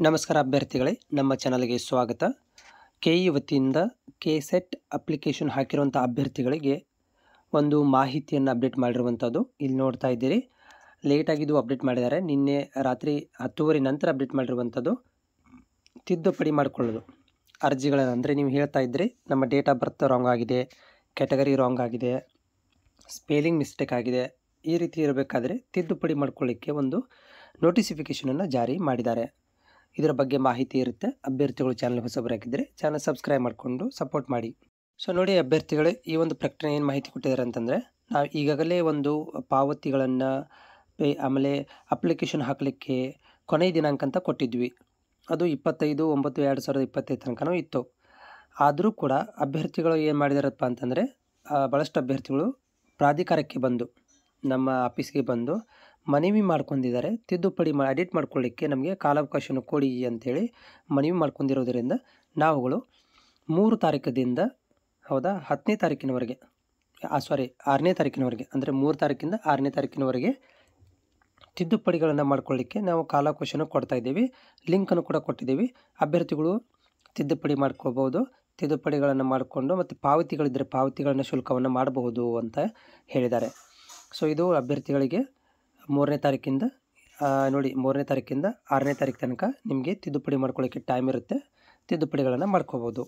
ನಮಸ್ಕಾರ ಅಭ್ಯರ್ಥಿಗಳೇ, ನಮ್ಮ ಚಾನಲ್ಗೆ ಸ್ವಾಗತ. ಕೆಇ ವತಿಯಿಂದ ಕೆಸೆಟ್ ಅಪ್ಲಿಕೇಶನ್ ಹಾಕಿರುವಂಥ ಅಭ್ಯರ್ಥಿಗಳಿಗೆ ಒಂದು ಮಾಹಿತಿಯನ್ನು ಅಪ್ಡೇಟ್ ಮಾಡಿರುವಂಥದ್ದು ಇಲ್ಲಿ ನೋಡ್ತಾ ಇದ್ದೀರಿ. ಲೇಟಾಗಿದ್ದು ಅಪ್ಡೇಟ್ ಮಾಡಿದ್ದಾರೆ. ನಿನ್ನೆ ರಾತ್ರಿ 10:30 ನಂತರ ಅಪ್ಡೇಟ್ ಮಾಡಿರುವಂಥದ್ದು. ತಿದ್ದುಪಡಿ ಮಾಡಿಕೊಳ್ಳೋದು ಅರ್ಜಿಗಳನ್ನು, ಅಂದರೆ ನೀವು ಹೇಳ್ತಾ ಇದ್ರಿ ನಮ್ಮ ಡೇಟ್ ಆಫ್ ಬರ್ತ್ ರಾಂಗ್ ಆಗಿದೆ, ಕ್ಯಾಟಗರಿ ರಾಂಗ್ ಆಗಿದೆ, ಸ್ಪೆಲ್ಲಿಂಗ್ ಮಿಸ್ಟೇಕ್ ಆಗಿದೆ, ಈ ರೀತಿ ಇರಬೇಕಾದ್ರೆ ತಿದ್ದುಪಡಿ ಮಾಡ್ಕೊಳ್ಳಿಕ್ಕೆ ಒಂದು ನೋಟಿಫಿಕೇಷನನ್ನು ಜಾರಿ ಮಾಡಿದ್ದಾರೆ. ಇದರ ಬಗ್ಗೆ ಮಾಹಿತಿ ಇರುತ್ತೆ. ಅಭ್ಯರ್ಥಿಗಳು ಚಾನಲ್ ಹೊಸಬರಾಗಿದ್ದರೆ ಚಾನಲ್ ಸಬ್ಸ್ಕ್ರೈಬ್ ಮಾಡಿಕೊಂಡು ಸಪೋರ್ಟ್ ಮಾಡಿ. ಸೊ ನೋಡಿ ಅಭ್ಯರ್ಥಿಗಳೇ, ಈ ಒಂದು ಪ್ರಕಟಣೆ ಏನು ಮಾಹಿತಿ ಕೊಟ್ಟಿದ್ದಾರೆ ಅಂತಂದರೆ, ನಾವು ಈಗಾಗಲೇ ಒಂದು ಪಾವತಿಗಳನ್ನು ಆಮೇಲೆ ಅಪ್ಲಿಕೇಶನ್ ಹಾಕಲಿಕ್ಕೆ ಕೊನೆಯ ದಿನಾಂಕ ಅಂತ ಕೊಟ್ಟಿದ್ವಿ. ಅದು 25/9/2025 ತನಕನೂ ಇತ್ತು. ಆದರೂ ಕೂಡ ಅಭ್ಯರ್ಥಿಗಳು ಏನು ಮಾಡಿದಾರಪ್ಪ ಅಂತಂದರೆ, ಭಾಳಷ್ಟು ಅಭ್ಯರ್ಥಿಗಳು ಪ್ರಾಧಿಕಾರಕ್ಕೆ ಬಂದು, ನಮ್ಮ ಆಫೀಸ್ಗೆ ಬಂದು ಮನವಿ ಮಾಡ್ಕೊಂಡಿದ್ದಾರೆ. ತಿದ್ದುಪಡಿ ಎಡಿಟ್ ಮಾಡ್ಕೊಳ್ಳಿಕ್ಕೆ ನಮಗೆ ಕಾಲಾವಕಾಶವನ್ನು ಕೊಡಿ ಅಂಥೇಳಿ ಮನವಿ ಮಾಡ್ಕೊಂಡಿರೋದರಿಂದ ನಾವುಗಳು 3 ತಾರೀಕದಿಂದ 10ನೇ ತಾರೀಕಿನವರೆಗೆ 6ನೇ ತಾರೀಕಿನವರೆಗೆ, ಅಂದರೆ 3 ತಾರೀಕಿಂದ 6ನೇ ತಾರೀಕಿನವರೆಗೆ ತಿದ್ದುಪಡಿಗಳನ್ನು ಮಾಡ್ಕೊಳ್ಳಿಕ್ಕೆ ನಾವು ಕಾಲಾವಕಾಶನ ಕೊಡ್ತಾ ಇದ್ದೀವಿ. ಲಿಂಕನ್ನು ಕೂಡ ಕೊಟ್ಟಿದ್ದೀವಿ. ಅಭ್ಯರ್ಥಿಗಳು ತಿದ್ದುಪಡಿ ಮಾಡ್ಕೋಬೋದು. ತಿದ್ದುಪಡಿಗಳನ್ನು ಮಾಡಿಕೊಂಡು ಮತ್ತು ಪಾವತಿಗಳಿದ್ದರೆ ಪಾವತಿಗಳನ್ನು ಶುಲ್ಕವನ್ನು ಮಾಡಬಹುದು ಅಂತ ಹೇಳಿದ್ದಾರೆ. ಸೊ ಇದು ಅಭ್ಯರ್ಥಿಗಳಿಗೆ 3ನೇ ತಾರೀಕಿಂದ ನೋಡಿ 3ನೇ ತಾರೀಕಿಂದ 6ನೇ ತಾರೀಕು ತನಕ ನಿಮಗೆ ತಿದ್ದುಪಡಿ ಮಾಡ್ಕೊಳ್ಳೋಕ್ಕೆ ಟೈಮ್ ಇರುತ್ತೆ. ತಿದ್ದುಪಡಿಗಳನ್ನು ಮಾಡ್ಕೋಬೋದು.